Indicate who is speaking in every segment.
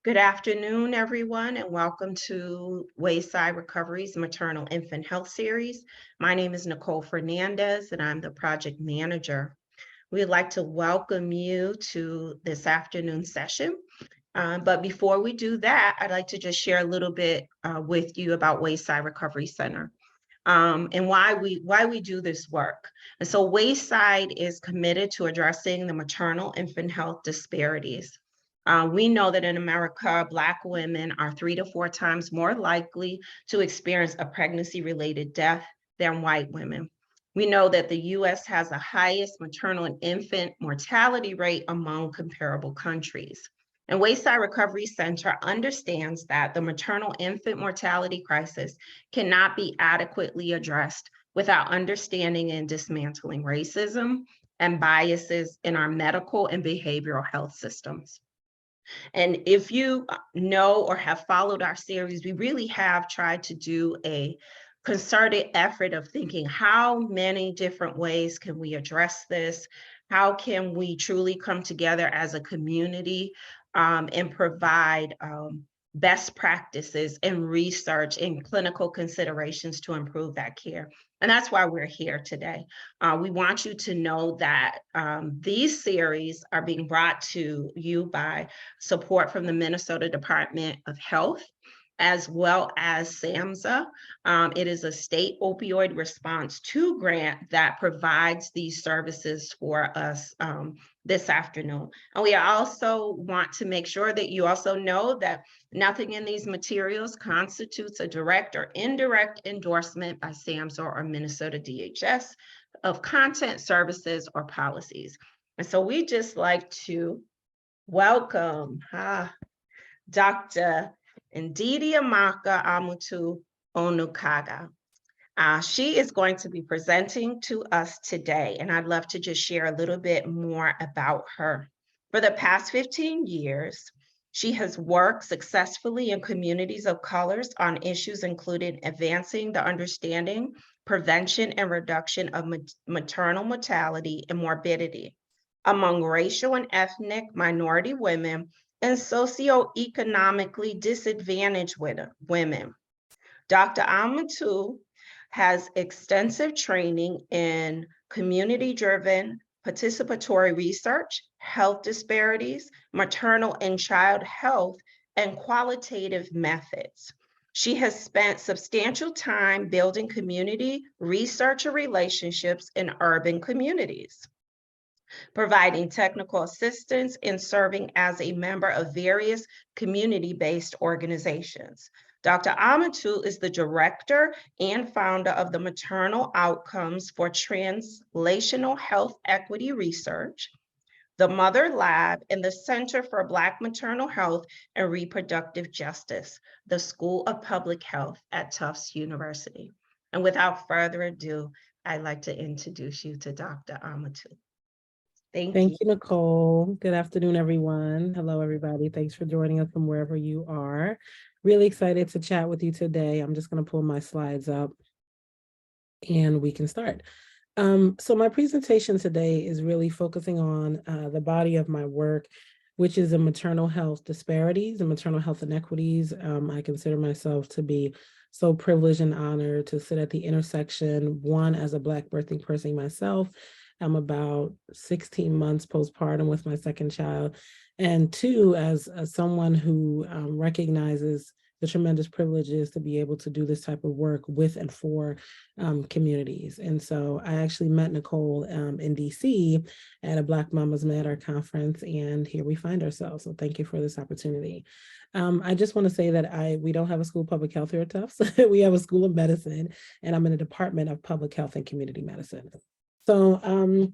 Speaker 1: Good afternoon, everyone, and welcome to Wayside Recovery's Maternal Infant Health Series. My name is Nicole Fernandez, and I'm the project manager. We'd like to welcome you to this afternoon session. But before we do that, I'd like to just share a little bit with you about Wayside Recovery Center. And why we do this work. And so Wayside is committed to addressing the maternal infant health disparities. We know that in America, Black women are 3 to 4 times more likely to experience a pregnancy-related death than white women. We know that the US has the highest maternal and infant mortality rate among comparable countries. And Wayside Recovery Center understands that the maternal infant mortality crisis cannot be adequately addressed without understanding and dismantling racism and biases in our medical and behavioral health systems. And if you know or have followed our series, we really have tried to do a concerted effort of thinking how many different ways can we address this? How can we truly come together as a community and provide best practices and research and clinical considerations to improve that care? And that's why we're here today. We want you to know that these series are being brought to you by support from the Minnesota Department of Health, as well as SAMHSA. It is a state opioid response 2 grant that provides these services for us this afternoon. And we also want to make sure that you also know that nothing in these materials constitutes a direct or indirect endorsement by SAMHSA or Minnesota DHS of content, services, or policies. And so we just like to welcome Dr. Ndidiamaka Amutah-Onukagha. She is going to be presenting to us today, and I'd love to just share a little bit more about her. For the past 15 years, she has worked successfully in communities of colors on issues including advancing the understanding, prevention, and reduction of maternal mortality and morbidity among racial and ethnic minority women and socioeconomically disadvantaged women. Dr. Amutah has extensive training in community-driven participatory research, health disparities, maternal and child health, and qualitative methods. She has spent substantial time building community researcher relationships in urban communities, providing technical assistance and serving as a member of various community-based organizations. Dr. Amutah is the director and founder of the Maternal Outcomes for Translational Health Equity Research, the Mother Lab, and the Center for Black Maternal Health and Reproductive Justice, the School of Public Health at Tufts University. And without further ado, I'd like to introduce you to Dr. Amutah.
Speaker 2: Thank you, Nicole. Good afternoon, everyone. Hello, everybody. Thanks for joining us from wherever you are. Really excited to chat with you today. I'm just going to pull my slides up and we can start. So my presentation today is really focusing on the body of my work, which is in maternal health disparities and maternal health inequities. I consider myself to be so privileged and honored to sit at the intersection, one, as a Black birthing person myself. I'm about 16 months postpartum with my second child, and 2, as someone who recognizes the tremendous privileges to be able to do this type of work with and for communities. And so I actually met Nicole in DC at a Black Mamas Matter conference, and here we find ourselves. So thank you for this opportunity. I just want to say that we don't have a school of public health here at Tufts. We have a school of medicine, and I'm in the Department of Public Health and Community Medicine. So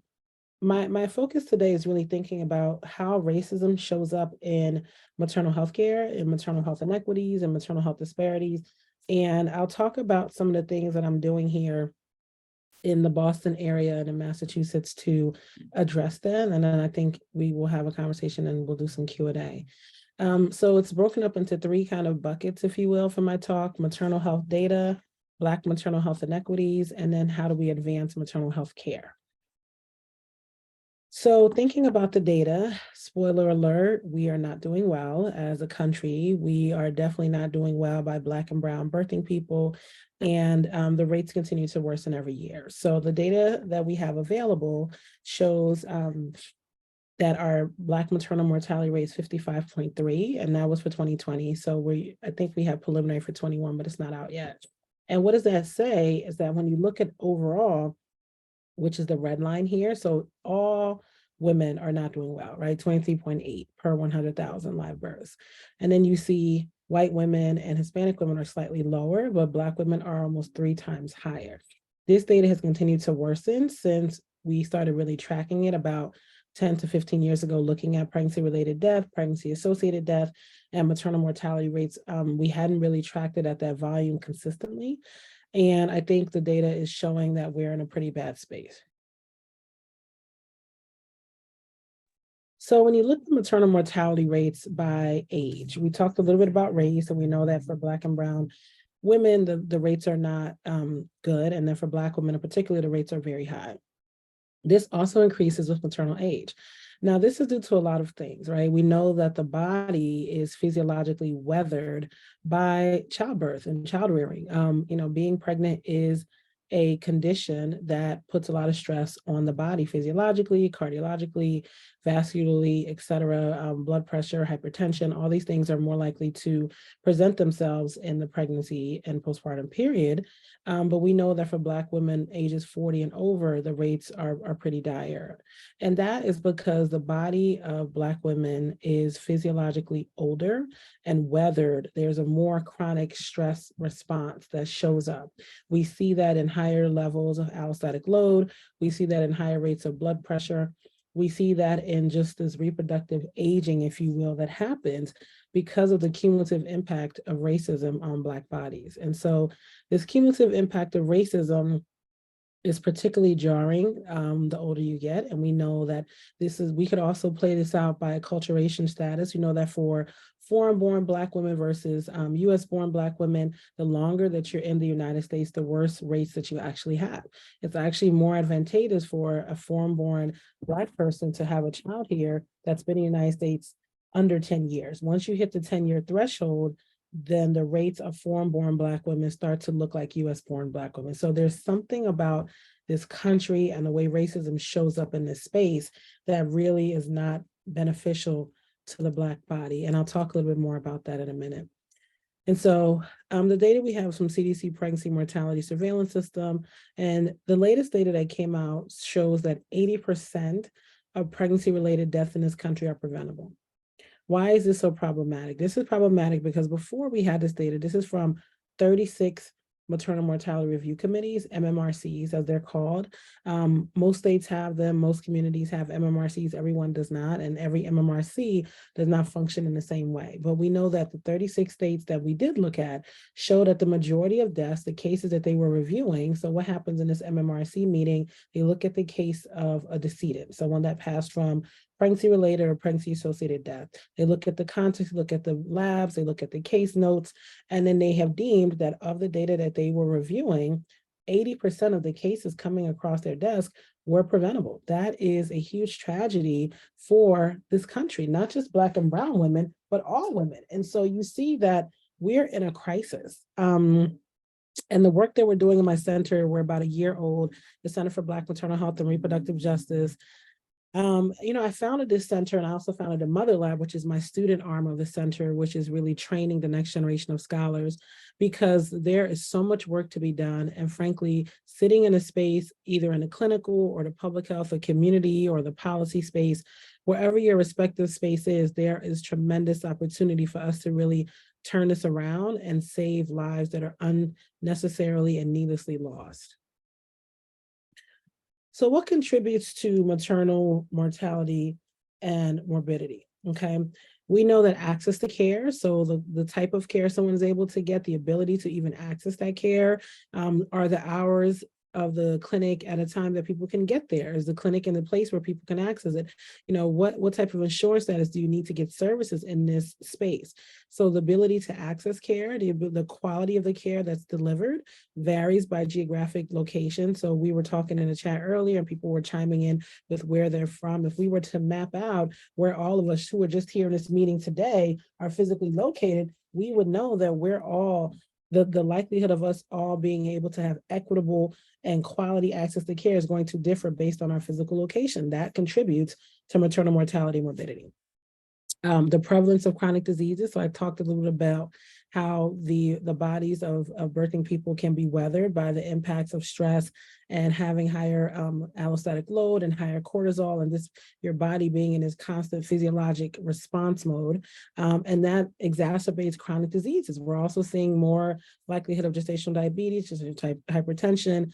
Speaker 2: my focus today is really thinking about how racism shows up in maternal health care, in maternal health inequities, and maternal health disparities. And I'll talk about some of the things that I'm doing here in the Boston area and in Massachusetts to address them. And then I think we will have a conversation and we'll do some Q&A. So it's broken up into 3 kind of buckets, if you will, for my talk: maternal health data, Black maternal health inequities, and then how do we advance maternal health care. So thinking about the data, spoiler alert, we are not doing well as a country. We are definitely not doing well by Black and brown birthing people, and the rates continue to worsen every year. So the data that we have available shows that our Black maternal mortality rate is 55.3, and that was for 2020. So I think we have preliminary for 21, but it's not out yet. And what does that say is that when you look at overall, which is the red line here. So all women are not doing well, right? 23.8 per 100,000 live births. And then you see white women and Hispanic women are slightly lower, but Black women are almost 3 times higher. This data has continued to worsen since we started really tracking it about 10 to 15 years ago, looking at pregnancy-related death, pregnancy-associated death, and maternal mortality rates. We hadn't really tracked it at that volume consistently. And I think the data is showing that we're in a pretty bad space. So when you look at maternal mortality rates by age, we talked a little bit about race, and we know that for Black and brown women, the rates are not good. And then for Black women in particular, the rates are very high. This also increases with maternal age. Now, this is due to a lot of things, right? We know that the body is physiologically weathered by childbirth and child rearing. Being pregnant is a condition that puts a lot of stress on the body physiologically, cardiologically, vascularly, et cetera. Blood pressure, hypertension, all these things are more likely to present themselves in the pregnancy and postpartum period. But we know that for Black women ages 40 and over, the rates are pretty dire. And that is because the body of Black women is physiologically older and weathered. There's a more chronic stress response that shows up. We see that in higher levels of allostatic load. We see that in higher rates of blood pressure. We see that in just this reproductive aging, if you will, that happens because of the cumulative impact of racism on Black bodies. And so this cumulative impact of racism is particularly jarring the older you get. And we know that we could also play this out by acculturation status. You know that for foreign-born Black women versus US-born Black women, the longer that you're in the United States, the worse rates that you actually have. It's actually more advantageous for a foreign-born Black person to have a child here that's been in the United States under 10 years. Once you hit the 10-year threshold, then the rates of foreign-born Black women start to look like US-born Black women. So there's something about this country and the way racism shows up in this space that really is not beneficial to the Black body. And I'll talk a little bit more about that in a minute. And so the data we have from CDC Pregnancy Mortality Surveillance System, and the latest data that came out shows that 80% of pregnancy-related deaths in this country are preventable. Why is this so problematic? This is problematic because before we had this data, this is from 36 maternal mortality review committees, MMRCs as they're called. Most states have them, most communities have MMRCs, everyone does not, and every MMRC does not function in the same way. But we know that the 36 states that we did look at showed that the majority of deaths, the cases that they were reviewing, so what happens in this MMRC meeting, they look at the case of a decedent, so one that passed from pregnancy-related or pregnancy-associated death. They look at the context, look at the labs, they look at the case notes, and then they have deemed that of the data that they were reviewing, 80% of the cases coming across their desk were preventable. That is a huge tragedy for this country, not just Black and brown women, but all women. And so you see that we're in a crisis. And the work that we're doing in my center, we're about a year old, the Center for Black Maternal Health and Reproductive Justice. I founded this center, and I also founded a Mother Lab, which is my student arm of the center, which is really training the next generation of scholars, because there is so much work to be done. And frankly, sitting in a space, either in the clinical or the public health or community or the policy space, wherever your respective space is, there is tremendous opportunity for us to really turn this around and save lives that are unnecessarily and needlessly lost. So what contributes to maternal mortality and morbidity? Okay, we know that access to care, so the type of care someone is able to get, the ability to even access that care, are the hours of the clinic at a time that people can get there? Is the clinic in the place where people can access it? You know, what type of insurance status do you need to get services in this space? So the ability to access care, the quality of the care that's delivered varies by geographic location. So we were talking in the chat earlier and people were chiming in with where they're from. If we were to map out where all of us who are just here in this meeting today are physically located, we would know that we're all, the likelihood of us all being able to have equitable and quality access to care is going to differ based on our physical location. That contributes to maternal mortality and morbidity. The prevalence of chronic diseases. So I talked a little bit about how the bodies of birthing people can be weathered by the impacts of stress and having higher allostatic load and higher cortisol, and this your body being in this constant physiologic response mode, and that exacerbates chronic diseases. We're also seeing more likelihood of gestational diabetes, gestational type hypertension,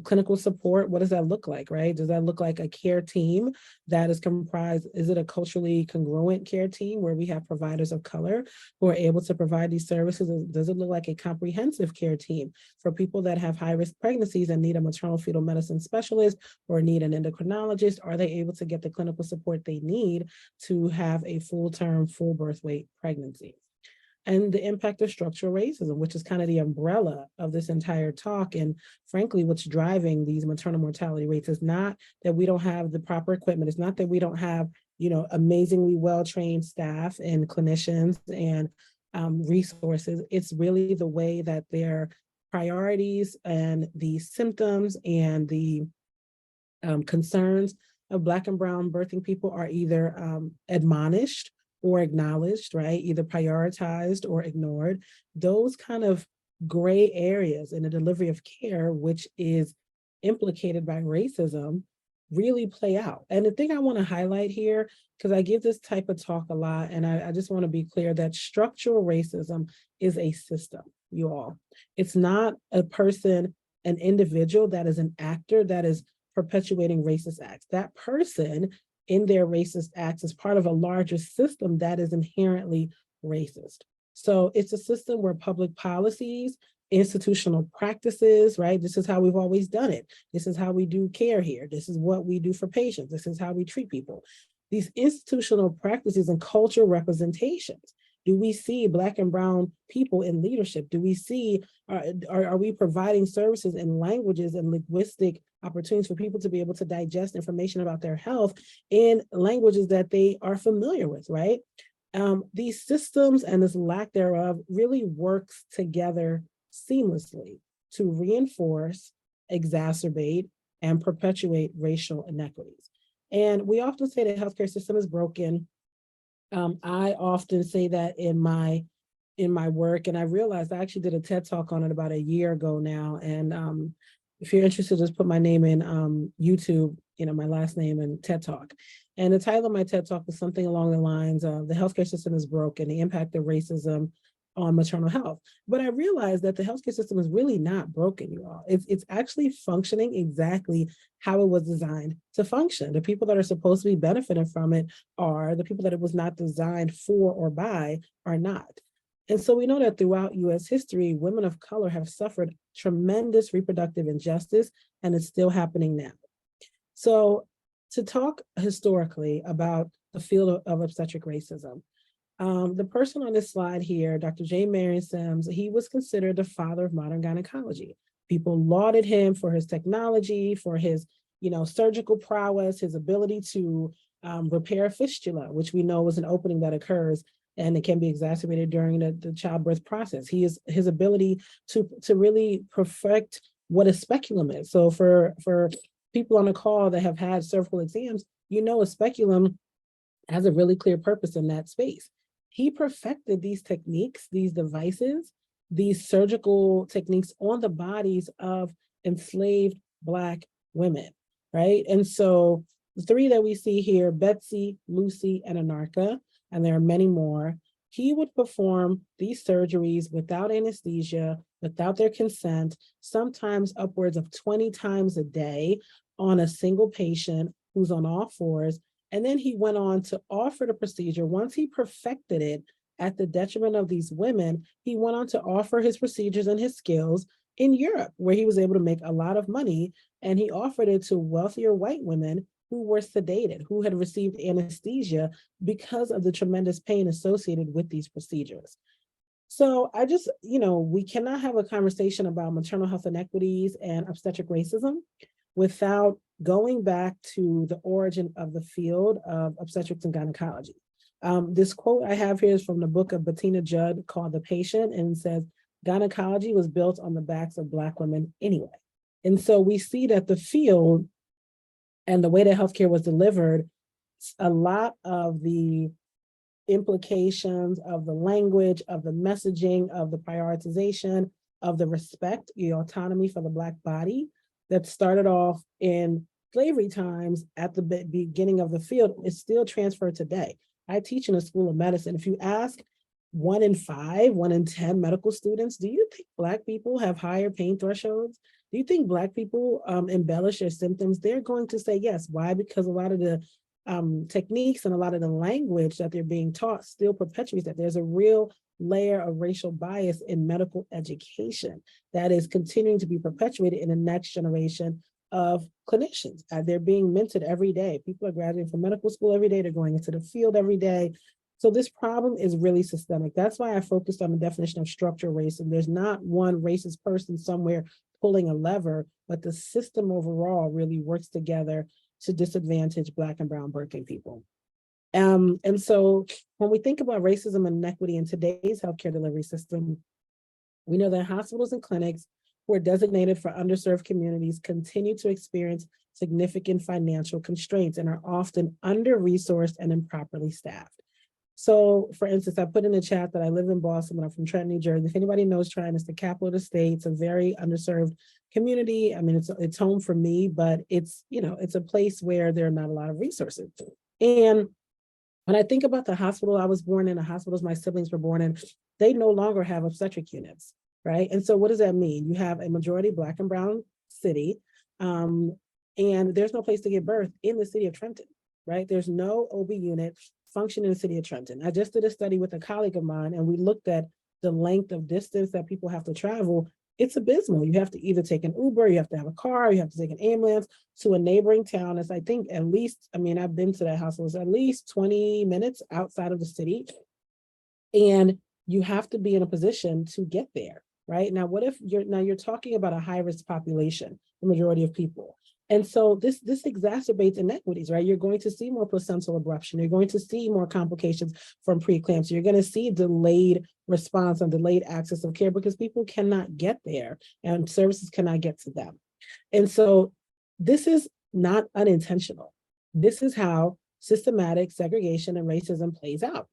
Speaker 2: clinical support. What does that look like, right? Does that look like a care team that is comprised? Is it a culturally congruent care team where we have providers of color who are able to provide these services? Does it look like a comprehensive care team for people that have high-risk pregnancies and need a maternal fetal medicine specialist or need an endocrinologist? Are they able to get the clinical support they need to have a full-term, full birth weight pregnancy? And the impact of structural racism, which is kind of the umbrella of this entire talk. And frankly, what's driving these maternal mortality rates is not that we don't have the proper equipment. It's not that we don't have, amazingly well-trained staff and clinicians and resources. It's really the way that their priorities and the symptoms and the concerns of Black and brown birthing people are either admonished or acknowledged, right? Either prioritized or ignored. Those kind of gray areas in the delivery of care, which is implicated by racism, really play out. And the thing I want to highlight here, because I give this type of talk a lot, and I just want to be clear that structural racism is a system, you all. It's not a person, an individual that is an actor that is perpetuating racist acts. That person in their racist acts is part of a larger system that is inherently racist. So it's a system where public policies, institutional practices, right? This is how we've always done it. This is how we do care here. This is what we do for patients. This is how we treat people. These institutional practices and cultural representations. Do we see Black and brown people in leadership? Do we see, are we providing services and languages and linguistic opportunities for people to be able to digest information about their health in languages that they are familiar with, right? These systems and this lack thereof really works together seamlessly to reinforce, exacerbate, and perpetuate racial inequities. And we often say the healthcare system is broken. I often say that in my work, and I realized I actually did a TED Talk on it about a year ago now. And if you're interested, just put my name in YouTube, my last name and TED Talk. And the title of my TED Talk was something along the lines of "The healthcare system is broken, the impact of racism on maternal health." But I realized that the healthcare system is really not broken, you all. It's actually functioning exactly how it was designed to function. The people that are supposed to be benefiting from it are the people that it was not designed for or by are not. And so we know that throughout US history, women of color have suffered tremendous reproductive injustice, and it's still happening now. So to talk historically about the field of obstetric racism, the person on this slide here, Dr. J. Marion Sims, he was considered the father of modern gynecology. People lauded him for his technology, for his, surgical prowess, his ability to repair a fistula, which we know is an opening that occurs and it can be exacerbated during the childbirth process. His ability to really perfect what a speculum is. So for people on the call that have had cervical exams, a speculum has a really clear purpose in that space. He perfected these techniques, these devices, these surgical techniques on the bodies of enslaved Black women, right? And so the three that we see here, Betsy, Lucy, and Anarcha, and there are many more, he would perform these surgeries without anesthesia, without their consent, sometimes upwards of 20 times a day on a single patient who's on all fours. And then he went on to offer the procedure. Once he perfected it at the detriment of these women, he went on to offer his procedures and his skills in Europe, where he was able to make a lot of money, and he offered it to wealthier white women who were sedated, who had received anesthesia because of the tremendous pain associated with these procedures. So I just, we cannot have a conversation about maternal health inequities and obstetric racism without going back to the origin of the field of obstetrics and gynecology. This quote I have here is from the book of Bettina Judd called The Patient, and it says, "Gynecology was built on the backs of Black women anyway." And so we see that the field and the way that healthcare was delivered, a lot of the implications of the language, of the messaging, of the prioritization, of the respect, the autonomy for the Black body that started off in slavery times at the beginning of the field is still transferred today. I teach in a school of medicine. If you ask 1 in 5, 1 in 10 medical students, do you think Black people have higher pain thresholds? Do you think Black people embellish their symptoms? They're going to say yes. Why? Because a lot of the techniques and a lot of the language that they're being taught still perpetuates that. There's a real layer of racial bias in medical education that is continuing to be perpetuated in the next generation of clinicians. They're being mentored every day. People are graduating from medical school every day. They're going into the field every day. So this problem is really systemic. That's why I focused on the definition of structural racism. There's not one racist person somewhere pulling a lever, but the system overall really works together to disadvantage Black and brown working people. And so when we think about racism and inequity in today's healthcare delivery system, we know that hospitals and clinics who are designated for underserved communities continue to experience significant financial constraints and are often under-resourced and improperly staffed. So for instance, I put in the chat that I live in Boston, but I'm from Trenton, New Jersey. If anybody knows Trenton, it's the capital of the state. It's a very underserved community. I mean, it's home for me, but it's a place where there are not a lot of resources. And when I think about the hospital I was born in, the hospitals my siblings were born in, they no longer have obstetric units, right? And so what does that mean? You have a majority Black and brown city, and there's no place to give birth in the city of Trenton, right? There's no OB unit function in the city of Trenton. I just did a study with a colleague of mine, and we looked at the length of distance that people have to travel. It's abysmal. You have to either take an Uber, you have to have a car, you have to take an ambulance to a neighboring town. It's, I think, at least, I've been to that hospital, it's at least 20 minutes outside of the city. And you have to be in a position to get there, right? Now, what if you're talking about a high-risk population, the majority of people. And so this exacerbates inequities, right? You're going to see more placental abruption. You're going to see more complications from preeclampsia. You're going to see delayed response and delayed access of care because people cannot get there and services cannot get to them. And so this is not unintentional. This is how systematic segregation and racism plays out.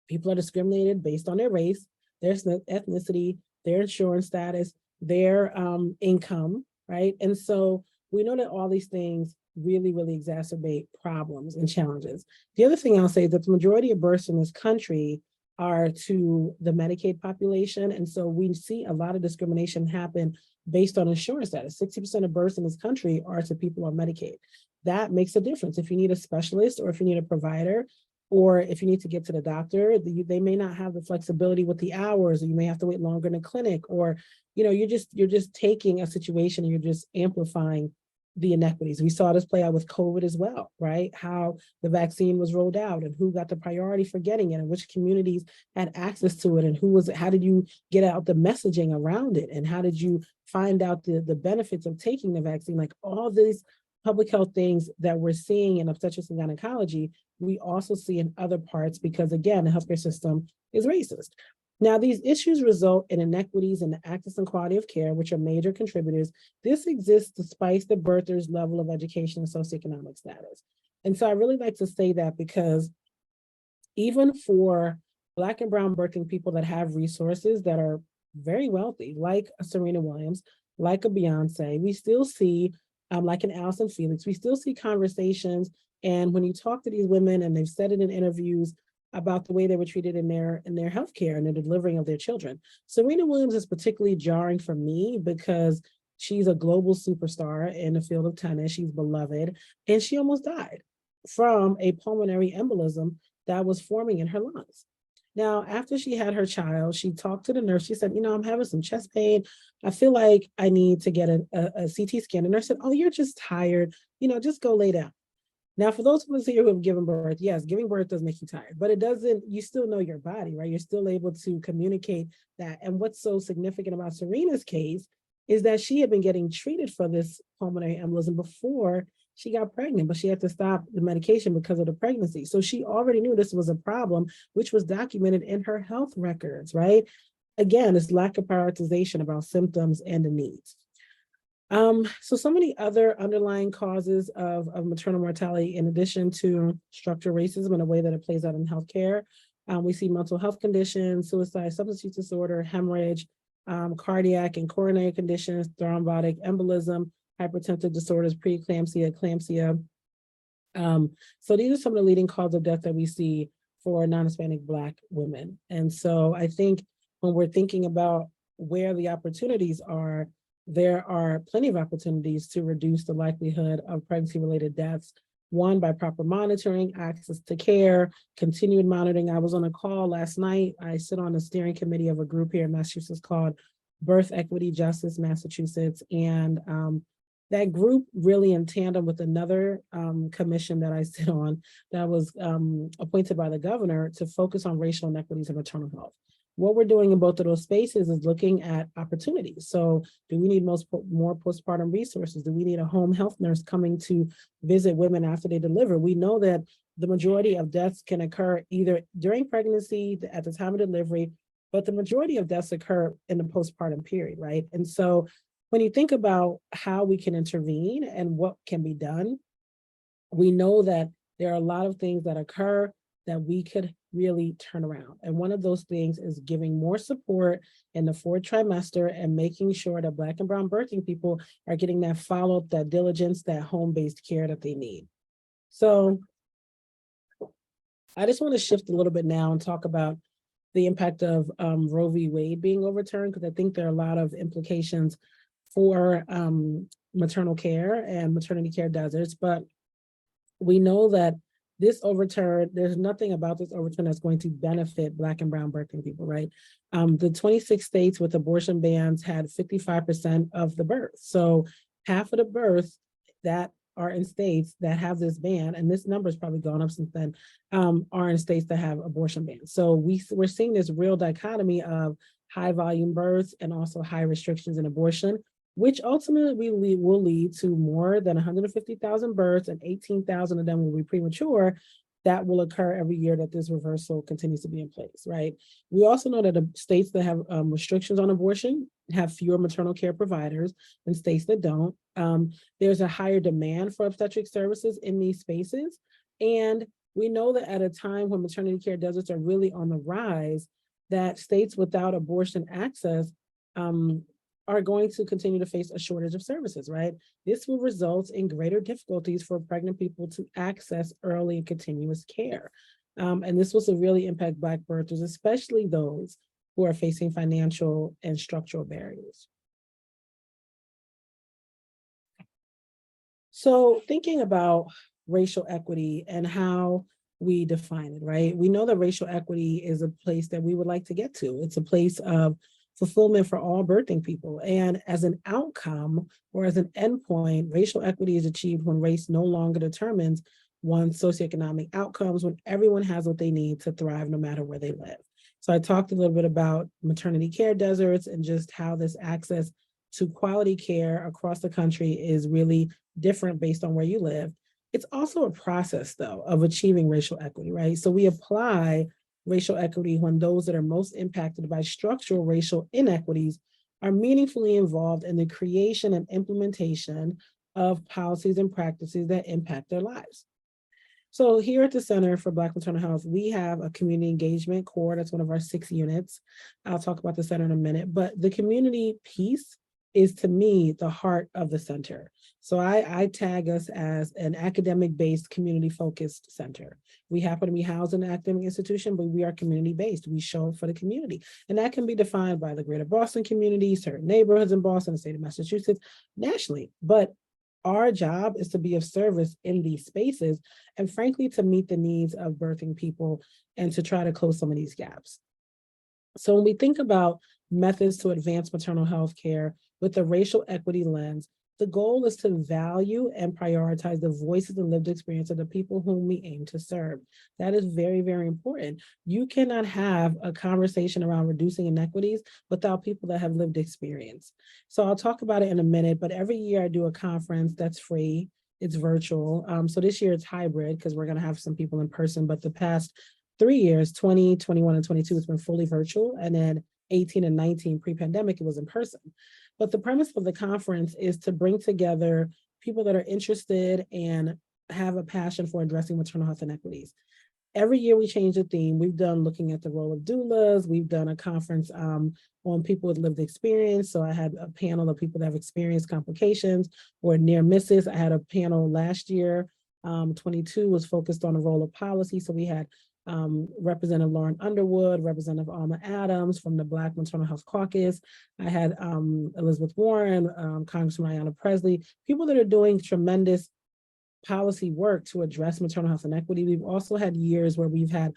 Speaker 2: People are discriminated based on their race, their ethnicity, their insurance status, their income, right? And so we know that all these things really, really exacerbate problems and challenges. The other thing I'll say is that the majority of births in this country are to the Medicaid population. And so we see a lot of discrimination happen based on insurance status. 60% of births in this country are to people on Medicaid. That makes a difference. If you need a specialist or if you need a provider, or if you need to get to the doctor, they may not have the flexibility with the hours, or you may have to wait longer in a clinic, or you're just taking a situation and you're just amplifying the inequities. We saw this play out with COVID as well, right? How the vaccine was rolled out and who got the priority for getting it and which communities had access to it and how did you get out the messaging around it and how did you find out the benefits of taking the vaccine? Like all these public health things that we're seeing in obstetrics and gynecology, we also see in other parts because again, the healthcare system is racist. Now, these issues result in inequities in the access and quality of care, which are major contributors. This exists despite the birther's level of education and socioeconomic status. And so I really like to say that because even for Black and brown birthing people that have resources that are very wealthy, like a Serena Williams, like a Beyonce, we still see, like an Allison Felix, we still see conversations. And when you talk to these women and they've said it in interviews, about the way they were treated in their healthcare and the delivering of their children. Serena Williams is particularly jarring for me because she's a global superstar in the field of tennis. She's beloved, and she almost died from a pulmonary embolism that was forming in her lungs. Now, after she had her child, she talked to the nurse. She said, I'm having some chest pain. I feel like I need to get a CT scan. The nurse said, oh, you're just tired. Just go lay down. Now, for those of us here who have given birth, yes, giving birth does make you tired, but it doesn't, you still know your body, right? You're still able to communicate that. And what's so significant about Serena's case is that she had been getting treated for this pulmonary embolism before she got pregnant, but she had to stop the medication because of the pregnancy. So she already knew this was a problem, which was documented in her health records, right? Again, it's lack of prioritization about symptoms and the needs. So many other underlying causes of maternal mortality, in addition to structural racism and the way that it plays out in healthcare. We see mental health conditions, suicide, substance use disorder, hemorrhage, cardiac and coronary conditions, thrombotic embolism, hypertensive disorders, preeclampsia, eclampsia. So these are some of the leading causes of death that we see for non-Hispanic Black women. And so I think when we're thinking about where the opportunities are, there are plenty of opportunities to reduce the likelihood of pregnancy-related deaths. One, by proper monitoring, access to care, continued monitoring. I was on a call last night. I sit on a steering committee of a group here in Massachusetts called Birth Equity Justice Massachusetts. And that group really in tandem with another commission that I sit on that was appointed by the governor to focus on racial inequities in maternal health. What we're doing in both of those spaces is looking at opportunities. So do we need more postpartum resources? Do we need a home health nurse coming to visit women after they deliver? We know that the majority of deaths can occur either during pregnancy, at the time of delivery, but the majority of deaths occur in the postpartum period, right? And so when you think about how we can intervene and what can be done, we know that there are a lot of things that occur that we could really turn around. And one of those things is giving more support in the fourth trimester and making sure that Black and brown birthing people are getting that follow-up, that diligence, that home-based care that they need. So I just want to shift a little bit now and talk about the impact of Roe v. Wade being overturned, because I think there are a lot of implications for maternal care and maternity care deserts, but we know that this overturn, there's nothing about this overturn that's going to benefit Black and brown birthing people, right? The 26 states with abortion bans had 55% of the births. So half of the births that are in states that have this ban, and this number has probably gone up since then, are in states that have abortion bans. So we're seeing this real dichotomy of high volume births and also high restrictions in abortion, which ultimately will lead to more than 150,000 births and 18,000 of them will be premature. That will occur every year that this reversal continues to be in place, right? We also know that the states that have restrictions on abortion have fewer maternal care providers than states that don't. There's a higher demand for obstetric services in these spaces. And we know that at a time when maternity care deserts are really on the rise, that states without abortion access are going to continue to face a shortage of services, right? This will result in greater difficulties for pregnant people to access early and continuous care. And this will severely impact Black birthers, especially those who are facing financial and structural barriers. So thinking about racial equity and how we define it, right? We know that racial equity is a place that we would like to get to. It's a place of fulfillment for all birthing people. And as an outcome or as an endpoint, racial equity is achieved when race no longer determines one's socioeconomic outcomes, when everyone has what they need to thrive no matter where they live. So I talked a little bit about maternity care deserts and just how this access to quality care across the country is really different based on where you live. It's also a process, though, of achieving racial equity, right? So we apply racial equity when those that are most impacted by structural racial inequities are meaningfully involved in the creation and implementation of policies and practices that impact their lives. So here at the Center for Black Maternal Health, we have a community engagement core. That's one of our 6 units. I'll talk about the center in a minute, but the community piece is, to me, the heart of the center. So I tag us as an academic-based, community-focused center. We happen to be housed in an academic institution, but we are community-based. We show up for the community. And that can be defined by the greater Boston community, certain neighborhoods in Boston, the state of Massachusetts, nationally. But our job is to be of service in these spaces, and frankly, to meet the needs of birthing people and to try to close some of these gaps. So when we think about methods to advance maternal health care with a racial equity lens, the goal is to value and prioritize the voices and lived experience of the people whom we aim to serve. That is very, very important. You cannot have a conversation around reducing inequities without people that have lived experience. So I'll talk about it in a minute, but every year I do a conference that's free. It's virtual. So this year it's hybrid because we're going to have some people in person, but the past 3 years, 20, 21, and 22, it's been fully virtual. And then 18 and 19 pre-pandemic, it was in person. But the premise of the conference is to bring together people that are interested and have a passion for addressing maternal health inequities. Every year we change the theme. We've done looking at the role of doulas. We've done a conference on people with lived experience. So I had a panel of people that have experienced complications or near misses. I had a panel last year. 22 was focused on the role of policy. So we had Representative Lauren Underwood, Representative Alma Adams from the Black Maternal Health Caucus. I had Elizabeth Warren, Congressman Ayanna Presley, people that are doing tremendous policy work to address maternal health inequity. We've also had years where we've had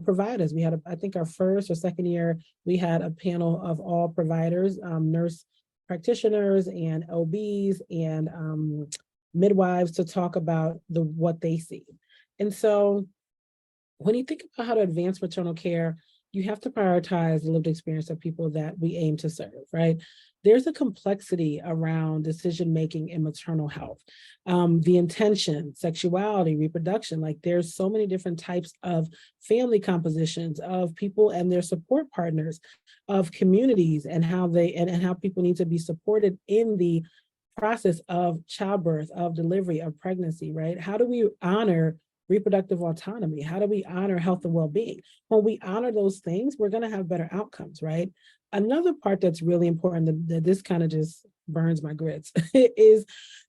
Speaker 2: providers. We had, I think our first or second year, we had a panel of all providers, nurse practitioners and OBs and midwives to talk about what they see. And so when you think about how to advance maternal care, you have to prioritize the lived experience of people that we aim to serve, right? There's a complexity around decision-making in maternal health. The intention, sexuality, reproduction, like there's so many different types of family compositions of people and their support partners, of communities and how how people need to be supported in the process of childbirth, of delivery, of pregnancy, right? How do we honor reproductive autonomy? How do we honor health and well-being? When we honor those things, we're going to have better outcomes, right? Another part that's really important that this kind of just burns my grits is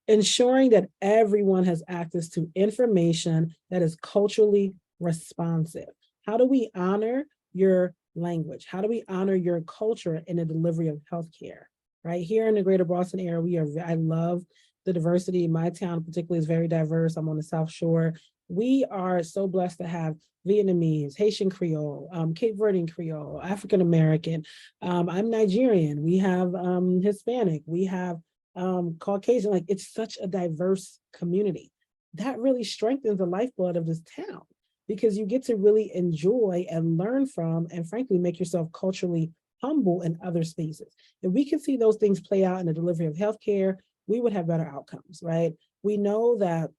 Speaker 2: ensuring that everyone has access to information that is culturally responsive. How do we honor your language? How do we honor your culture in the delivery of healthcare? Right here in the greater Boston area, I love the diversity. My town particularly is very diverse. I'm on the South Shore. We are so blessed to have Vietnamese, Haitian Creole, Cape Verdean Creole, African American. I'm Nigerian. We have Hispanic. We have Caucasian. Like, it's such a diverse community. That really strengthens the lifeblood of this town because you get to really enjoy and learn from, and frankly, make yourself culturally humble in other spaces. If we can see those things play out in the delivery of healthcare, we would have better outcomes, right? We know that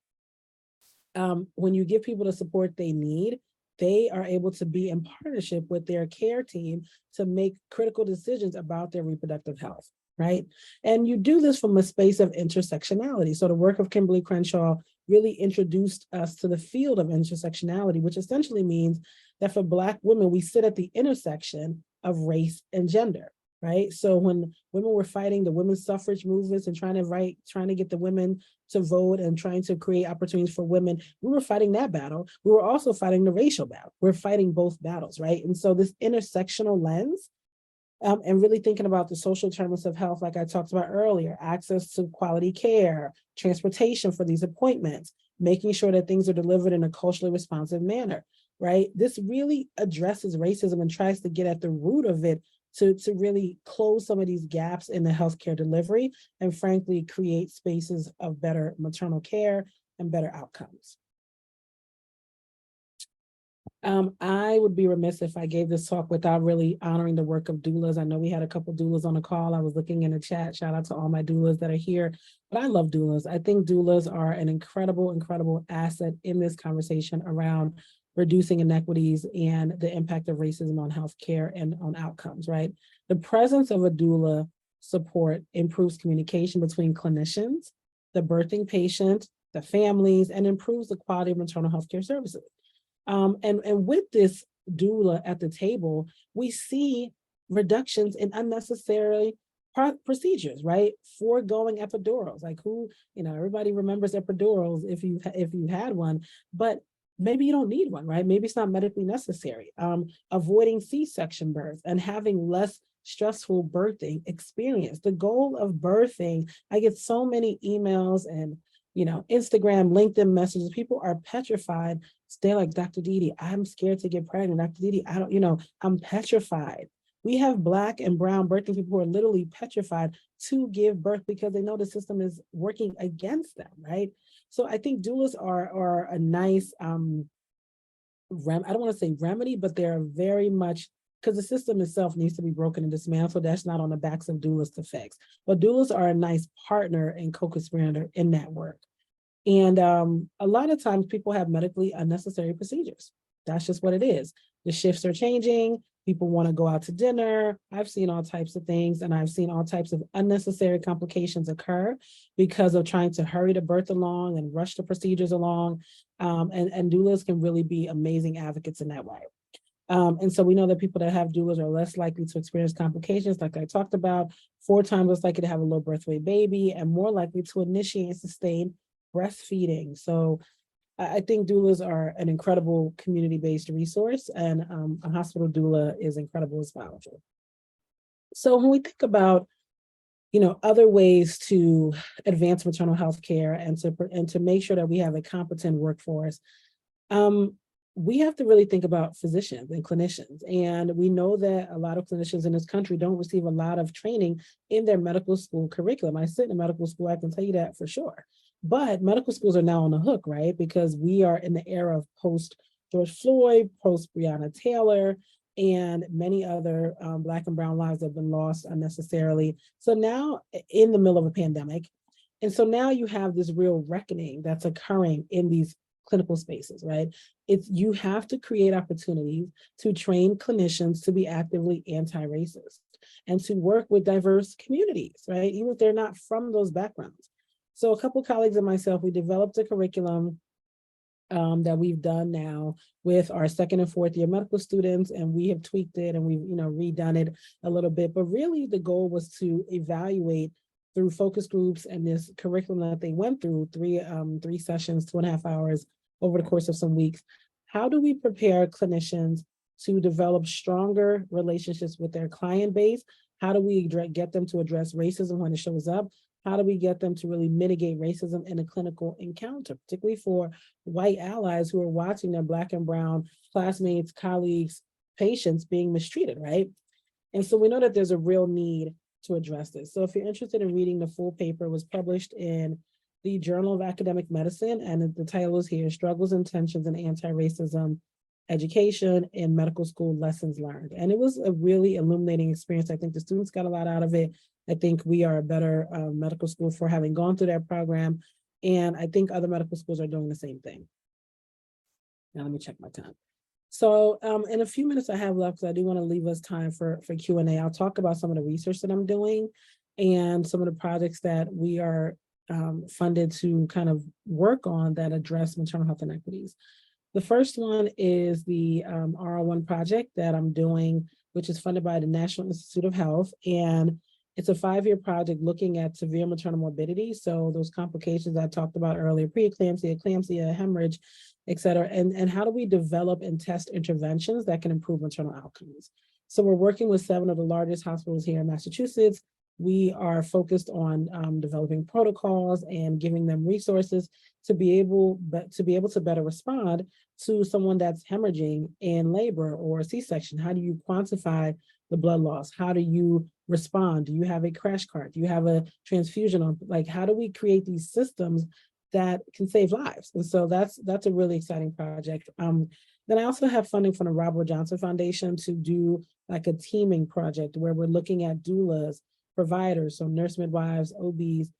Speaker 2: when you give people the support they need, they are able to be in partnership with their care team to make critical decisions about their reproductive health, right? And you do this from a space of intersectionality. So the work of Kimberly Crenshaw really introduced us to the field of intersectionality, which essentially means that for Black women, we sit at the intersection of race and gender. Right. So when women were fighting the women's suffrage movements and trying to get the women to vote and trying to create opportunities for women, we were fighting that battle. We were also fighting the racial battle. We're fighting both battles. Right. And so this intersectional lens and really thinking about the social determinants of health, like I talked about earlier, access to quality care, transportation for these appointments, making sure that things are delivered in a culturally responsive manner. Right. This really addresses racism and tries to get at the root of it to really close some of these gaps in the healthcare delivery and frankly create spaces of better maternal care and better outcomes. I would be remiss if I gave this talk without really honoring the work of doulas. I know we had a couple doulas on the call. I was looking in the chat. Shout out to all my doulas that are here. But I love doulas. I think doulas are an incredible, incredible asset in this conversation around reducing inequities and the impact of racism on healthcare and on outcomes, right? The presence of a doula support improves communication between clinicians, the birthing patient, the families, and improves the quality of maternal healthcare services. And with this doula at the table, we see reductions in unnecessary procedures, right? Foregoing epidurals, like everybody remembers epidurals if you had one, but maybe you don't need one, right? Maybe it's not medically necessary. Avoiding C-section birth and having less stressful birthing experience. The goal of birthing, I get so many emails and Instagram, LinkedIn messages. People are petrified. They're like, Dr. Didi, I'm scared to get pregnant. Dr. Didi, I don't, I'm petrified. We have Black and brown birthing people who are literally petrified to give birth because they know the system is working against them, right? So I think doulas are a nice, I don't want to say remedy, but they're very much, because the system itself needs to be broken and dismantled. That's not on the backs of doulas to fix. But doulas are a nice partner and co-conspirator in that work. And a lot of times people have medically unnecessary procedures. That's just what it is. The shifts are changing. People want to go out to dinner. I've seen all types of things, and I've seen all types of unnecessary complications occur because of trying to hurry the birth along and rush the procedures along. And doulas can really be amazing advocates in that way. And so we know that people that have doulas are less likely to experience complications, like I talked about, 4 times less likely to have a low birth weight baby, and more likely to initiate and sustain breastfeeding. So I think doulas are an incredible community-based resource, and a hospital doula is incredible as well. So when we think about, other ways to advance maternal health care and to make sure that we have a competent workforce, we have to really think about physicians and clinicians. And we know that a lot of clinicians in this country don't receive a lot of training in their medical school curriculum. I sit in medical school, I can tell you that for sure. But medical schools are now on the hook, right? Because we are in the era of post-George Floyd, post-Breonna Taylor, and many other Black and brown lives have been lost unnecessarily. So now in the middle of a pandemic, and so now you have this real reckoning that's occurring in these clinical spaces, right? You have to create opportunities to train clinicians to be actively anti-racist and to work with diverse communities, right? Even if they're not from those backgrounds. So a couple of colleagues and myself, we developed a curriculum that we've done now with our 2nd and 4th year medical students, and we have tweaked it and we've redone it a little bit. But really the goal was to evaluate through focus groups and this curriculum that they went through, three sessions, 2.5 hours over the course of some weeks. How do we prepare clinicians to develop stronger relationships with their client base? How do we get them to address racism when it shows up? How do we get them to really mitigate racism in a clinical encounter, particularly for white allies who are watching their Black and brown classmates, colleagues, patients being mistreated, right? And so we know that there's a real need to address this. So if you're interested in reading the full paper, it was published in the Journal of Academic Medicine, and the title is here, Struggles and Tensions in Anti-Racism Education in Medical School Lessons Learned. And it was a really illuminating experience. I think the students got a lot out of it. I think we are a better medical school for having gone through that program. And I think other medical schools are doing the same thing. Now let me check my time. So in a few minutes I have left, because I do want to leave us time for Q&A. I'll talk about some of the research that I'm doing and some of the projects that we are funded to kind of work on that address maternal health inequities. The first one is the R1 project that I'm doing, which is funded by the National Institute of Health. And it's a 5-year project looking at severe maternal morbidity. So those complications I talked about earlier, preeclampsia, eclampsia, hemorrhage, et cetera. And how do we develop and test interventions that can improve maternal outcomes? So we're working with 7 of the largest hospitals here in Massachusetts. We are focused on developing protocols and giving them resources to be able to better respond to someone that's hemorrhaging in labor or C-section. How do you quantify the blood loss? How do you respond? Do you have a crash cart? Do you have a transfusion on? Like, how do we create these systems that can save lives? And so that's a really exciting project. Then I also have funding from the Robert Johnson Foundation to do like a teaming project where we're looking at doulas, providers, so nurse midwives, OBs,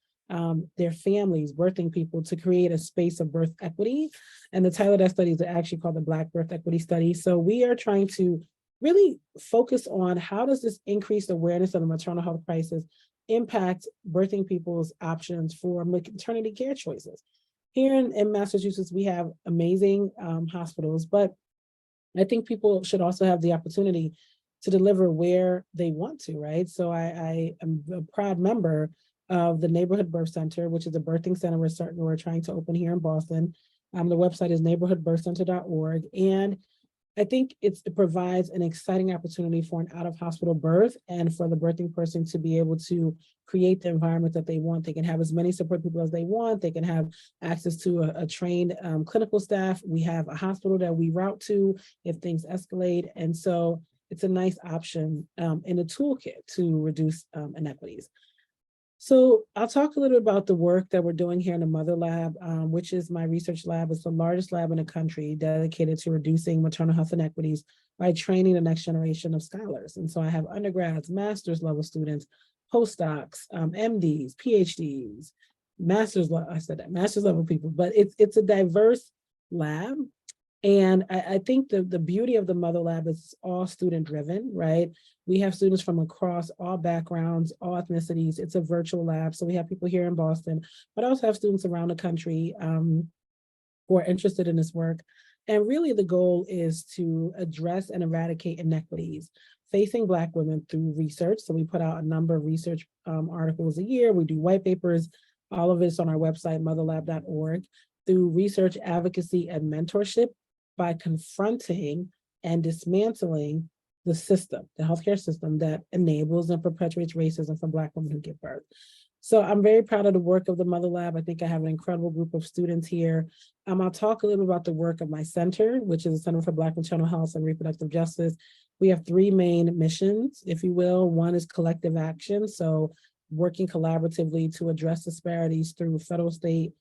Speaker 2: their families, birthing people, to create a space of birth equity. And the title of that study is actually called the Black Birth Equity Study. So we are trying to really focus on how does this increased awareness of the maternal health crisis impact birthing people's options for maternity care choices. Here in Massachusetts, we have amazing hospitals, but I think people should also have the opportunity to deliver where they want to, right? So I am a proud member of the Neighborhood Birth Center, which is a birthing center we're trying to open here in Boston. The website is neighborhoodbirthcenter.org. And I think it provides an exciting opportunity for an out-of-hospital birth and for the birthing person to be able to create the environment that they want. They can have as many support people as they want. They can have access to a trained clinical staff. We have a hospital that we route to if things escalate. And so it's a nice option in the toolkit to reduce inequities. So I'll talk a little bit about the work that we're doing here in the Mother Lab, which is my research lab. It's the largest lab in the country dedicated to reducing maternal health inequities by training the next generation of scholars. And so I have undergrads, master's level students, postdocs, MDs, PhDs, master's level people, but it's a diverse lab. And I think the beauty of the Mother Lab is all student driven, right? We have students from across all backgrounds, all ethnicities. It's a virtual lab. So we have people here in Boston, but I also have students around the country who are interested in this work. And really the goal is to address and eradicate inequities facing Black women through research. So we put out a number of research articles a year. We do white papers, all of it's on our website, motherlab.org, through research, advocacy, and mentorship by confronting and dismantling the system, the healthcare system that enables and perpetuates racism for Black women who give birth. So I'm very proud of the work of the Mother Lab. I think I have an incredible group of students here. I'll talk a little bit about the work of my center, which is the Center for Black Maternal Health and Reproductive Justice. We have three main missions, if you will. One is collective action, so working collaboratively to address disparities through federal, state,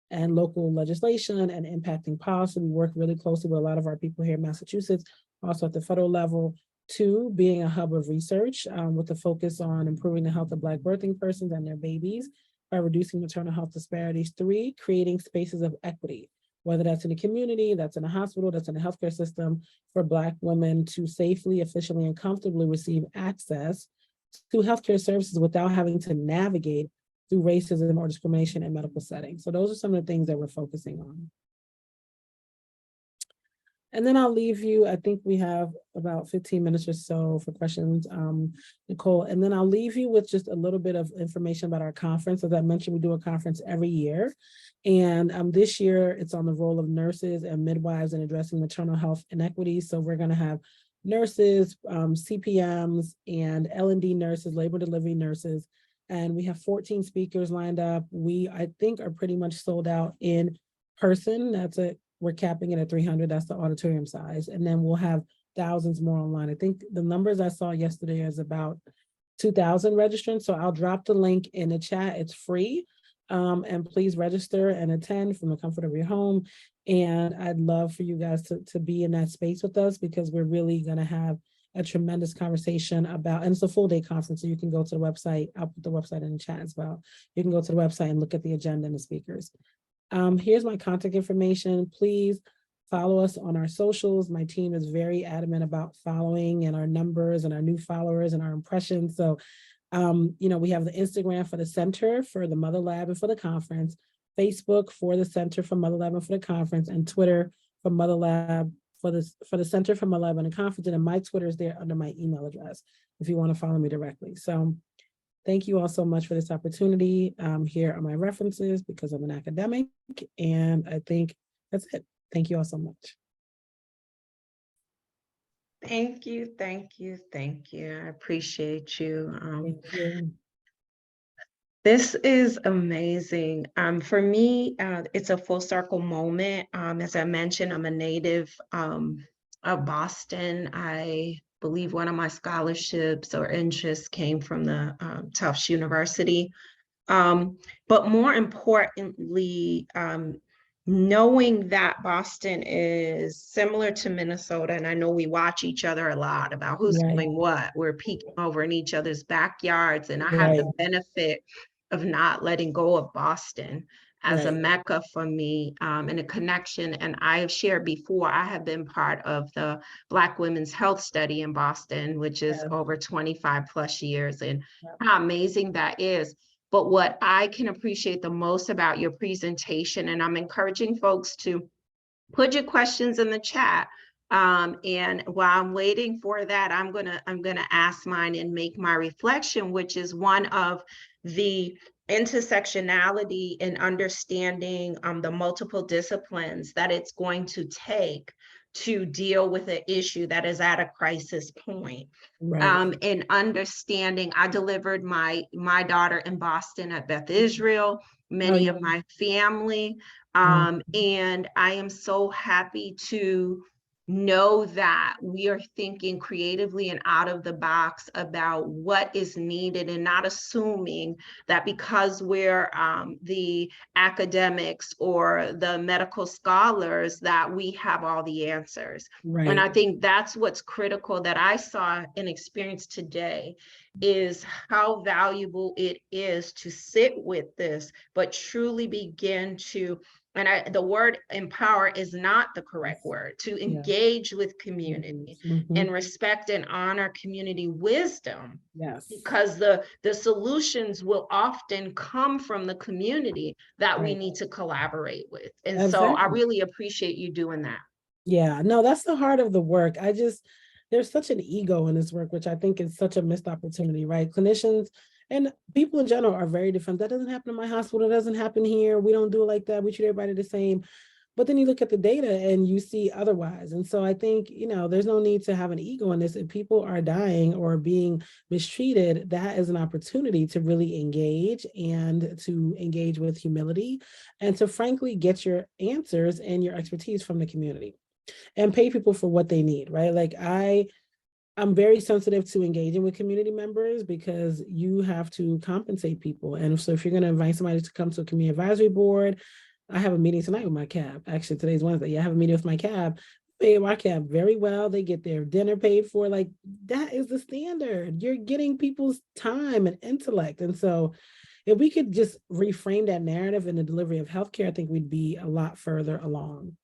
Speaker 2: and local legislation and impacting policy. We work really closely with a lot of our people here in Massachusetts, also at the federal level. Two, being a hub of research with a focus on improving the health of Black birthing persons and their babies by reducing maternal health disparities. Three, creating spaces of equity, whether that's in the community, that's in a hospital, that's in the healthcare system, for Black women to safely, efficiently, and comfortably receive access to healthcare services without having to navigate through racism or discrimination in medical settings. So those are some of the things that we're focusing on. And then I'll leave you, I think we have about 15 minutes or so for questions, Nicole. And then I'll leave you with just a little bit of information about our conference. As I mentioned, we do a conference every year. And this year it's on the role of nurses and midwives in addressing maternal health inequities. So we're gonna have nurses, CPMs, and L&D nurses, labor delivery nurses. And we have 14 speakers lined up. We, I think, are pretty much sold out in person. We're capping it at 300, that's the auditorium size. And then we'll have thousands more online. I think the numbers I saw yesterday is about 2,000 registrants. So I'll drop the link in the chat, it's free. And please register and attend from the comfort of your home. And I'd love for you guys to be in that space with us, because we're really gonna have a tremendous conversation about, and it's a full day conference, so you can go to the website. I'll put the website in the chat as well. You can go to the website and look at the agenda and the speakers. Here's my contact information. Please follow us on our socials. My team is very adamant about following and our numbers and our new followers and our impressions. So, you know, we have the Instagram for the center, for the Mother Lab and for the conference, Facebook for the center, for Mother Lab and for the conference, and Twitter for Mother Lab, for the center, for Mother Lab and the conference. And my Twitter is there under my email address if you want to follow me directly. So thank you all so much for this opportunity. Here are my references because I'm an academic, and I think that's it. Thank you all so much.
Speaker 1: Thank you, thank you, thank you. I appreciate you.
Speaker 2: Thank you.
Speaker 1: This is amazing. For me, it's a full circle moment. As I mentioned, I'm a native of Boston. I believe one of my scholarships or interests came from the Tufts University. But more importantly, knowing that Boston is similar to Minnesota, and I know we watch each other a lot about who's doing what. We're peeking over in each other's backyards, and I have the benefit of not letting go of Boston as a mecca for me, and a connection. And I have shared before, I have been part of the Black Women's Health Study in Boston, which is over 25 plus years, and how amazing that is. But what I can appreciate the most about your presentation, and I'm encouraging folks to put your questions in the chat. And while I'm waiting for that, I'm gonna ask mine and make my reflection, which is one of the intersectionality and understanding the multiple disciplines that it's going to take to deal with an issue that is at a crisis point.
Speaker 2: Right.
Speaker 1: And understanding, I delivered my daughter in Boston at Beth Israel,
Speaker 2: Oh,
Speaker 1: many
Speaker 2: yeah.
Speaker 1: of my family,
Speaker 2: Wow.
Speaker 1: and I am so happy to know that we are thinking creatively and out of the box about what is needed, and not assuming that because we're the academics or the medical scholars that we have all the answers.
Speaker 2: Right.
Speaker 1: And I think that's what's critical that I saw and experienced today, is how valuable it is to sit with this, but truly begin to, and the word empower is not the correct word, to engage with community and respect and honor community wisdom.
Speaker 2: Yes.
Speaker 1: Because the solutions will often come from the community that we need to collaborate with. And so I really appreciate you doing that.
Speaker 2: Yeah, no, that's the heart of the work. There's such an ego in this work, which I think is such a missed opportunity, right? Clinicians and people in general are very different. That doesn't happen in my hospital. It doesn't happen here. We don't do it like that. We treat everybody the same. But then you look at the data and you see otherwise. And so I think, there's no need to have an ego in this. If people are dying or being mistreated, that is an opportunity to really engage, and to engage with humility, and to frankly get your answers and your expertise from the community and pay people for what they need, right? Like I'm very sensitive to engaging with community members, because you have to compensate people. And so if you're going to invite somebody to come to a community advisory board, I have a meeting tonight with my cab. Actually, today's Wednesday. Yeah, I have a meeting with my cab. Pay my cab very well. They get their dinner paid for. Like, that is the standard. You're getting people's time and intellect. And so if we could just reframe that narrative in the delivery of healthcare, I think we'd be a lot further along.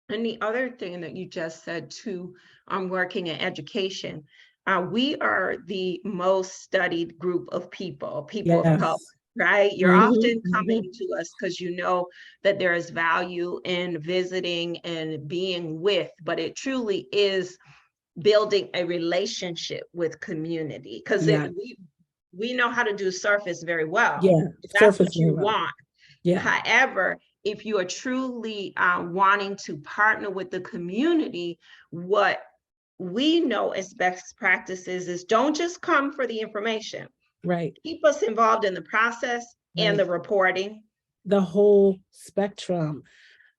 Speaker 1: And the other thing that you just said too, I'm working in education. We are the most studied group of people of color, right? You're often coming to us because you know that there is value in visiting and being with, but it truly is building a relationship with community, because we know how to do surface very well.
Speaker 2: Yeah,
Speaker 1: that's what you want.
Speaker 2: Yeah.
Speaker 1: However, if you are truly wanting to partner with the community, what we know as best practices is don't just come for the information.
Speaker 2: Right.
Speaker 1: Keep us involved in the process and the reporting.
Speaker 2: The whole spectrum.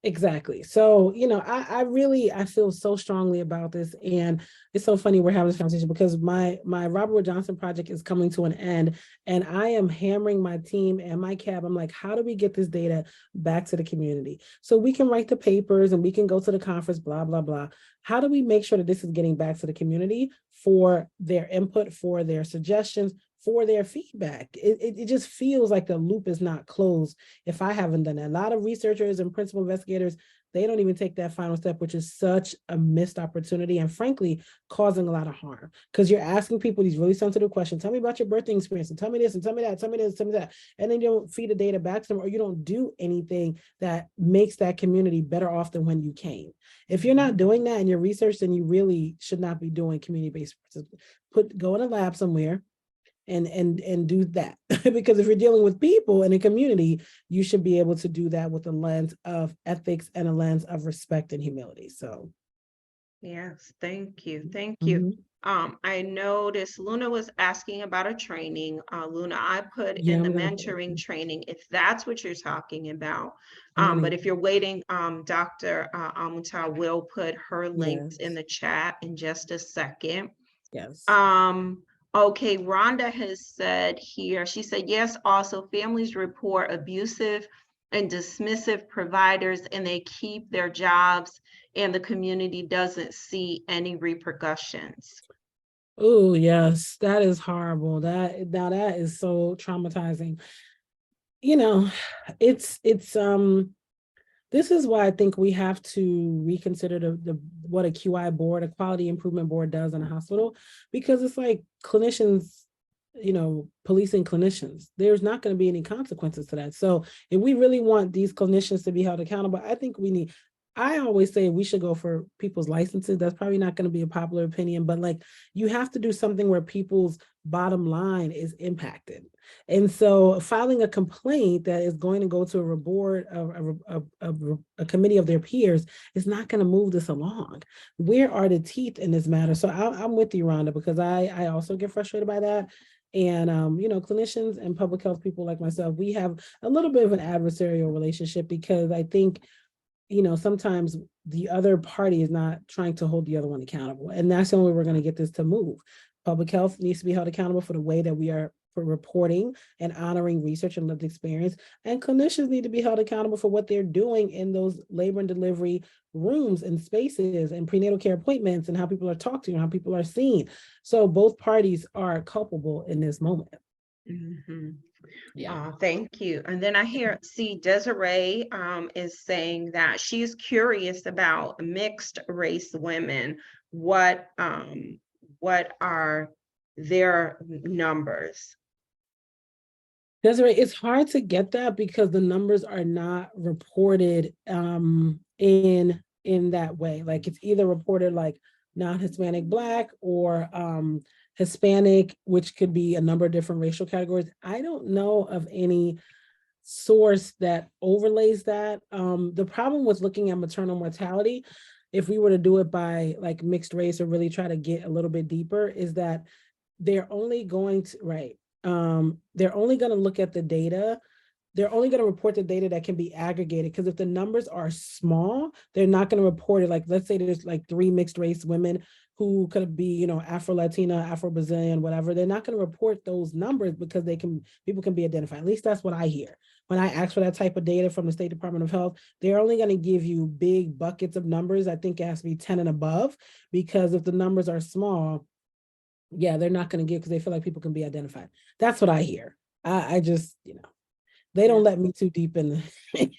Speaker 2: Exactly. So, I feel so strongly about this. And it's so funny we're having this conversation, because my Robert Wood Johnson project is coming to an end, and I am hammering my team and my cab. I'm like, how do we get this data back to the community so we can write the papers and we can go to the conference, blah, blah, blah. How do we make sure that this is getting back to the community for their input, for their suggestions, for their feedback? It just feels like the loop is not closed if I haven't done that. A lot of researchers and principal investigators, they don't even take that final step, which is such a missed opportunity, and frankly, causing a lot of harm, because you're asking people these really sensitive questions. Tell me about your birthing experience, and tell me this, and tell me that, tell me this, tell me that. And then you don't feed the data back to them, or you don't do anything that makes that community better off than when you came. If you're not doing that in your research, then you really should not be doing community-based. Go in a lab somewhere and do that. Because if you're dealing with people in a community, you should be able to do that with a lens of ethics and a lens of respect and humility. So
Speaker 1: yes, thank you. I noticed Luna was asking about a training. Luna, I put in the mentoring training, if that's what you're talking about. But if you're waiting, Dr. Amutah will put her links in the chat in just a second.
Speaker 2: Yes.
Speaker 1: Okay, Rhonda has said here, she said, yes, also families report abusive and dismissive providers, and they keep their jobs, and the community doesn't see any repercussions.
Speaker 2: Oh, yes, that is horrible. That is so traumatizing. This is why I think we have to reconsider what a QI board, a quality improvement board, does in a hospital, because it's like clinicians, policing clinicians. There's not going to be any consequences to that. So if we really want these clinicians to be held accountable, I think we need, I always say we should go for people's licenses. That's probably not going to be a popular opinion, but like you have to do something where people's bottom line is impacted. And so filing a complaint that is going to go to a board, a committee of their peers is not going to move this along. Where are the teeth in this matter? So I'm with you, Rhonda, because I also get frustrated by that. And, you know, clinicians and public health people like myself, we have a little bit of an adversarial relationship because I think, you know, sometimes the other party is not trying to hold the other one accountable. And that's the only way we're going to get this to move. Public health needs to be held accountable for the way that we are for reporting and honoring research and lived experience. And clinicians need to be held accountable for what they're doing in those labor and delivery rooms and spaces and prenatal care appointments and how people are talked to and how people are seen. So both parties are culpable in this moment.
Speaker 1: Mm-hmm.
Speaker 2: Yeah.
Speaker 1: Thank you. And then I see Desiree is saying that she's curious about mixed race women. What are their numbers?
Speaker 2: Desiree, it's hard to get that because the numbers are not reported in that way. Like it's either reported like non-Hispanic Black or Hispanic, which could be a number of different racial categories. I don't know of any source that overlays that. The problem with looking at maternal mortality, if we were to do it by like mixed race or really try to get a little bit deeper, is that they're only going to, right, they're only going to look at the data. They're only going to report the data that can be aggregated, because if the numbers are small, they're not going to report it. Like, let's say there's like 3 mixed race women who could be, you know, Afro-Latina, Afro-Brazilian, whatever. They're not going to report those numbers because people can be identified. At least that's what I hear. When I ask for that type of data from the State Department of Health, they're only going to give you big buckets of numbers. I think it has to be 10 and above, because if the numbers are small, yeah, they're not going to give, because they feel like people can be identified. That's what I hear. I just, you know, they don't let me too deep in the,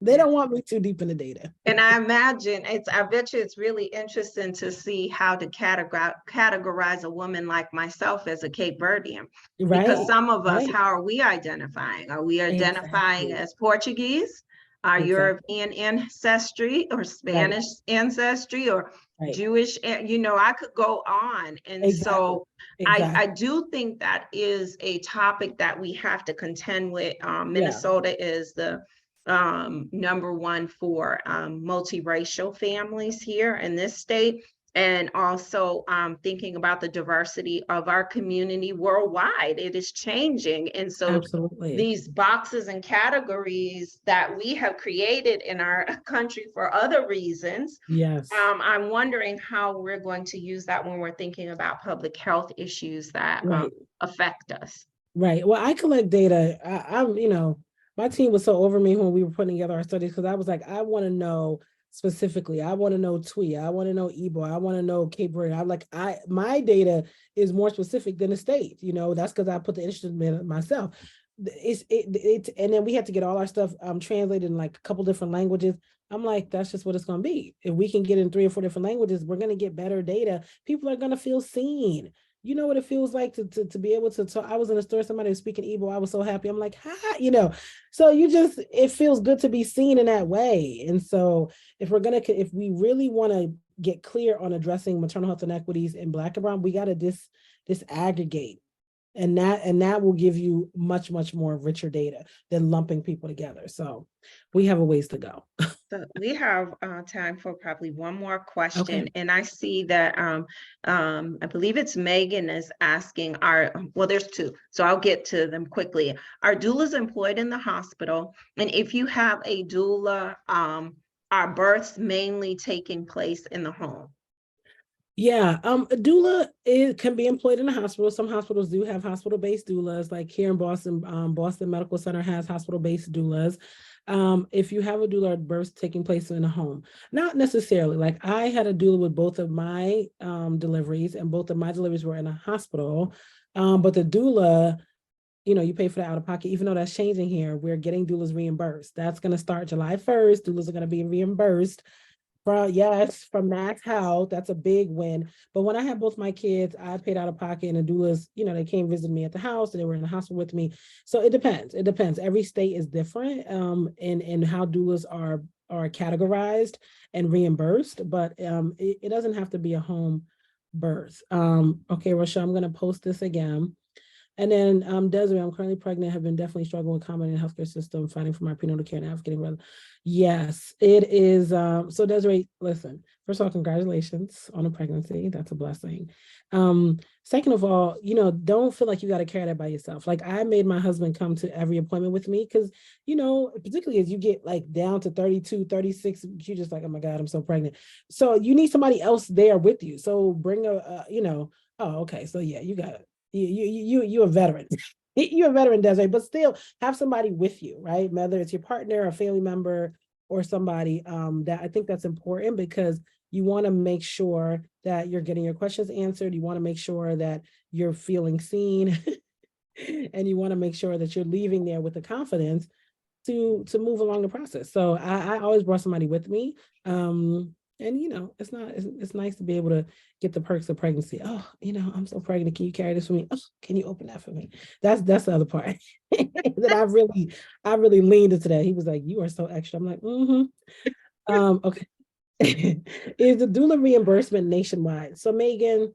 Speaker 2: they don't want me too deep in the data.
Speaker 1: And I imagine I bet you it's really interesting to see how to categorize a woman like myself as a Cape Verdean.
Speaker 2: Right.
Speaker 1: Because some of us,
Speaker 2: Right.
Speaker 1: how are we identifying? Are we identifying
Speaker 2: Exactly.
Speaker 1: as Portuguese, our
Speaker 2: Exactly.
Speaker 1: European ancestry, or Spanish ancestry, or
Speaker 2: Right.
Speaker 1: Jewish? You know, I could go on. And
Speaker 2: Exactly.
Speaker 1: so I do think that is a topic that we have to contend with. Minnesota is the #1 for multiracial families here in this state, and also thinking about the diversity of our community worldwide. It is changing, and so
Speaker 2: Absolutely.
Speaker 1: these boxes and categories that we have created in our country for other reasons,
Speaker 2: Yes.
Speaker 1: I'm wondering how we're going to use that when we're thinking about public health issues that affect us.
Speaker 2: Right. Well, I collect data. I'm, you know, my team was so over me when we were putting together our studies, because I was like, I want to know specifically. I want to know TWI. I want to know Igbo. I want to know Cape Verde. I'm like, my data is more specific than the state. You know, that's because I put the instrument in myself. And then we had to get all our stuff translated in like a couple different languages. I'm like, that's just what it's going to be. If we can get in 3 or 4 different languages, we're going to get better data. People are going to feel seen. You know what it feels like to be able to talk. I was in a store, somebody was speaking Igbo. I was so happy. I'm like, hi, you know. So it feels good to be seen in that way. And so if we really want to get clear on addressing maternal health inequities in Black and Brown, we got to disaggregate. And that will give you much, much more richer data than lumping people together. So we have a ways to go.
Speaker 1: So we have time for probably one more question.
Speaker 2: Okay.
Speaker 1: And I see that I believe it's Megan is asking, well, there's 2, so I'll get to them quickly. Are doulas employed in the hospital? And if you have a doula, are births mainly taking place in the home?
Speaker 2: Yeah, a doula can be employed in a hospital. Some hospitals do have hospital-based doulas, like here in Boston, Boston Medical Center has hospital-based doulas. If you have a doula, births taking place in a home, not necessarily. Like I had a doula with both of my deliveries, and both of my deliveries were in a hospital. But the doula, you know, you pay for that out of pocket, even though that's changing here. We're getting doulas reimbursed. That's going to start July 1st. Doulas are going to be reimbursed. From Max Health. That's a big win. But when I had both my kids, I paid out of pocket, and the doulas, you know, they came visit me at the house, and they were in the hospital with me. So it depends. Every state is different in how doulas are are categorized and reimbursed, but it doesn't have to be a home birth. Okay, Rochelle, I'm going to post this again. And then Desiree, I'm currently pregnant, have been definitely struggling with common in the healthcare system, fighting for my prenatal care and advocating for. Yes, it is. So Desiree, listen, first of all, congratulations on a pregnancy. That's a blessing. Second of all, don't feel like you got to carry that by yourself. Like I made my husband come to every appointment with me because, particularly as you get like down to 32, 36, you're just like, oh my God, I'm so pregnant. So you need somebody else there with you. So bring oh, okay. So yeah, you got it. You're a veteran. You're a veteran, Desiree, but still have somebody with you, right? Whether it's your partner, a family member, or somebody that I think that's important because you want to make sure that you're getting your questions answered. You want to make sure that you're feeling seen and you want to make sure that you're leaving there with the confidence to move along the process. So I always brought somebody with me. And it's nice to be able to get the perks of pregnancy. Oh, I'm so pregnant. Can you carry this for me? Oh, can you open that for me? That's the other part that I really leaned into that. He was like, you are so extra. I'm like, okay. Is the doula reimbursement nationwide? So Megan,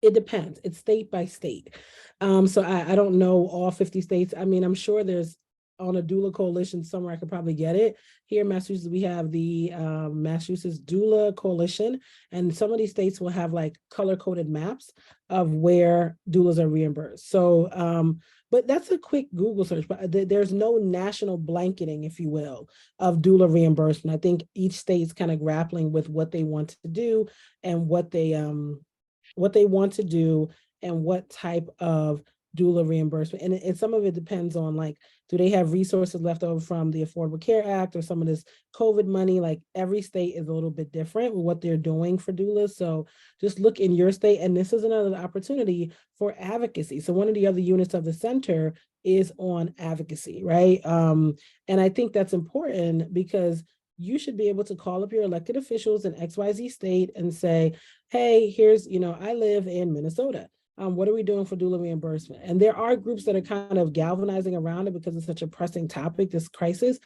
Speaker 2: it depends. It's state by state. So I don't know all 50 states. I mean, I'm sure there's on a doula coalition somewhere I could probably get it. Here in Massachusetts, we have the Massachusetts Doula Coalition, and some of these states will have like color-coded maps of where doulas are reimbursed. So, but that's a quick Google search, but there's no national blanketing, if you will, of doula reimbursement. I think each state's kind of grappling with what they want to do and what they want to do and what type of doula reimbursement. And some of it depends on like, do they have resources left over from the Affordable Care Act or some of this COVID money? Like every state is a little bit different with what they're doing for doulas. So just look in your state. And this is another opportunity for advocacy. So one of the other units of the center is on advocacy, right? And I think that's important because you should be able to call up your elected officials in XYZ state and say, hey, here's, I live in Minnesota. What are we doing for doula reimbursement? And there are groups that are kind of galvanizing around it because it's such a pressing topic, this crisis,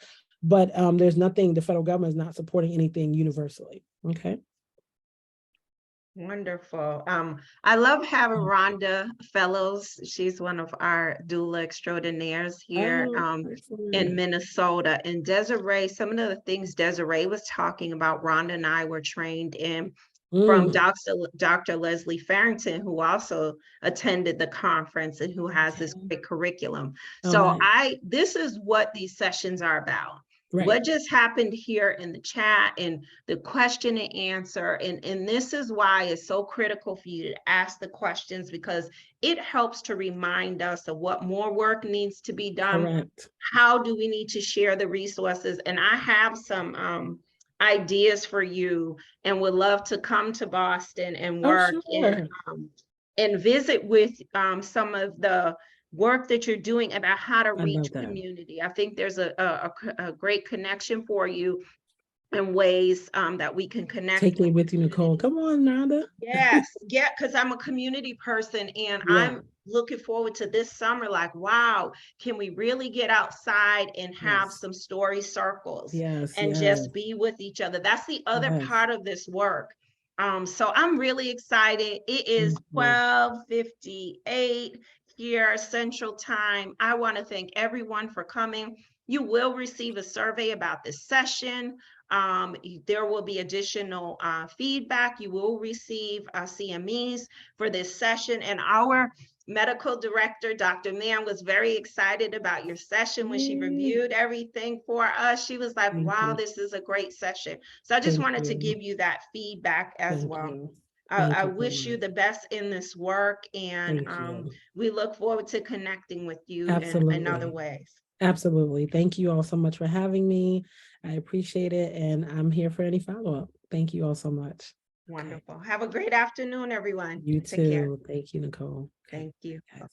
Speaker 2: but there's nothing, the federal government is not supporting anything universally, okay?
Speaker 1: Wonderful. I love having Rhonda Fellows. She's one of our doula extraordinaires here in Minnesota. And Desiree, some of the things Desiree was talking about, Rhonda and I were trained in from Dr. Leslie Farrington, who also attended the conference and who has this great curriculum. So this is what these sessions are about. Right. What just happened here in the chat and the question and answer. And this is why it's so critical for you to ask the questions because it helps to remind us of what more work needs to be done. Correct. How do we need to share the resources? And I have some ideas for you and would love to come to Boston and work and visit with some of the work that you're doing about how to reach community. I think there's a great connection for you and ways that we can connect.
Speaker 2: Take me with you, Nicole. Come on, Nanda.
Speaker 1: Yes, yeah, because I'm a community person and I'm looking forward to this summer. Like, wow, can we really get outside and have some story circles and just be with each other? That's the other part of this work. So I'm really excited. It is 12:58 here Central Time. I want to thank everyone for coming. You will receive a survey about this session. There will be additional feedback. You will receive CMEs for this session. And our medical director, Dr. Mann, was very excited about your session when she reviewed everything for us. She was like, wow, this is a great session. So I just wanted to give you that feedback as well. I wish you the best in this work, and we look forward to connecting with you in other ways.
Speaker 2: Absolutely. Thank you all so much for having me. I appreciate it. And I'm here for any follow-up. Thank you all so much.
Speaker 1: Wonderful. Have a great afternoon, everyone.
Speaker 2: You too. Thank you, Nicole.
Speaker 1: Thank you.
Speaker 2: Yes.